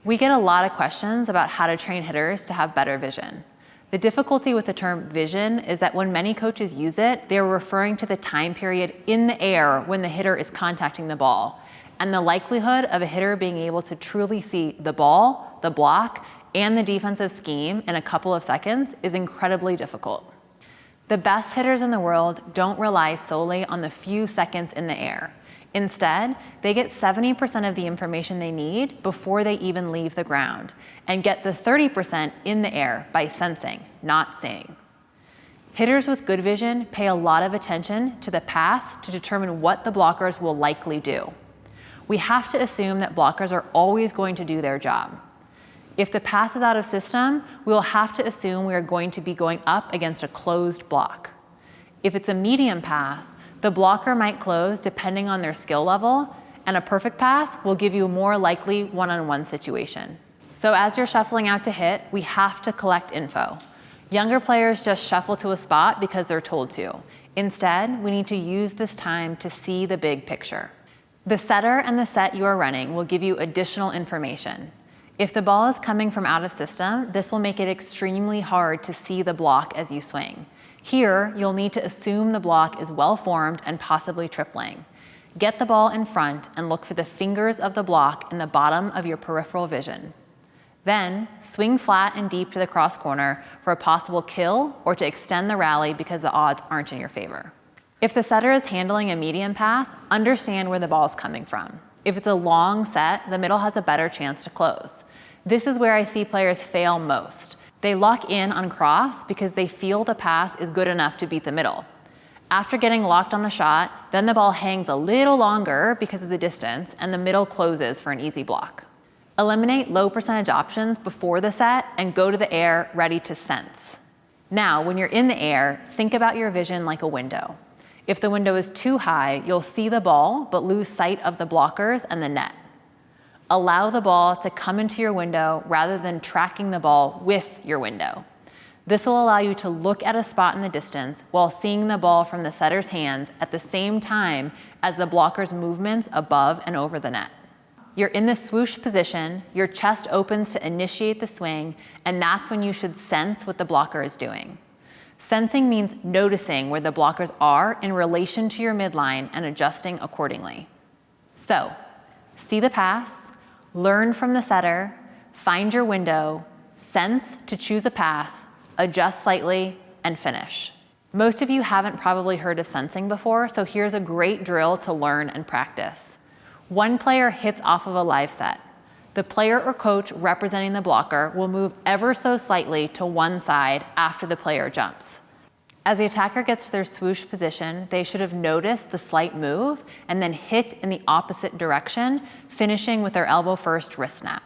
We get a lot of questions about how to train hitters to have better vision. The difficulty with the term vision is that when many coaches use it, they're referring to the time period in the air when the hitter is contacting the ball. And the likelihood of a hitter being able to truly see the ball, the block, and the defensive scheme in a couple of seconds is incredibly difficult. The best hitters in the world don't rely solely on the few seconds in the air. Instead, they get 70% of the information they need before they even leave the ground, and get the 30% in the air by sensing, not seeing. Hitters with good vision pay a lot of attention to the pass to determine what the blockers will likely do. We have to assume that blockers are always going to do their job. If the pass is out of system, we will have to assume we are going to be going up against a closed block. If it's a medium pass, the blocker might close depending on their skill level, and a perfect pass will give you a more likely one-on-one situation. So as you're shuffling out to hit, we have to collect info. Younger players just shuffle to a spot because they're told to. Instead, we need to use this time to see the big picture. The setter and the set you are running will give you additional information. If the ball is coming from out of system, this will make it extremely hard to see the block as you swing. Here, you'll need to assume the block is well formed and possibly tripling. Get the ball in front and look for the fingers of the block in the bottom of your peripheral vision. Then, swing flat and deep to the cross corner for a possible kill or to extend the rally because the odds aren't in your favor. If the setter is handling a medium pass, understand where the ball is coming from. If it's a long set, the middle has a better chance to close. This is where I see players fail most. They lock in on cross because they feel the pass is good enough to beat the middle. After getting locked on a shot, then the ball hangs a little longer because of the distance, and the middle closes for an easy block. Eliminate low percentage options before the set and go to the air ready to sense. Now, when you're in the air, think about your vision like a window. If the window is too high, you'll see the ball but lose sight of the blockers and the net. Allow the ball to come into your window rather than tracking the ball with your window. This will allow you to look at a spot in the distance while seeing the ball from the setter's hands at the same time as the blocker's movements above and over the net. You're in the swoosh position, your chest opens to initiate the swing, and that's when you should sense what the blocker is doing. Sensing means noticing where the blockers are in relation to your midline and adjusting accordingly. So, see the pass, learn from the setter, find your window, sense to choose a path, adjust slightly, and finish. Most of you haven't probably heard of sensing before, so here's a great drill to learn and practice. One player hits off of a live set. The player or coach representing the blocker will move ever so slightly to one side after the player jumps. As the attacker gets to their swoosh position, they should have noticed the slight move and then hit in the opposite direction, finishing with their elbow first wrist snap.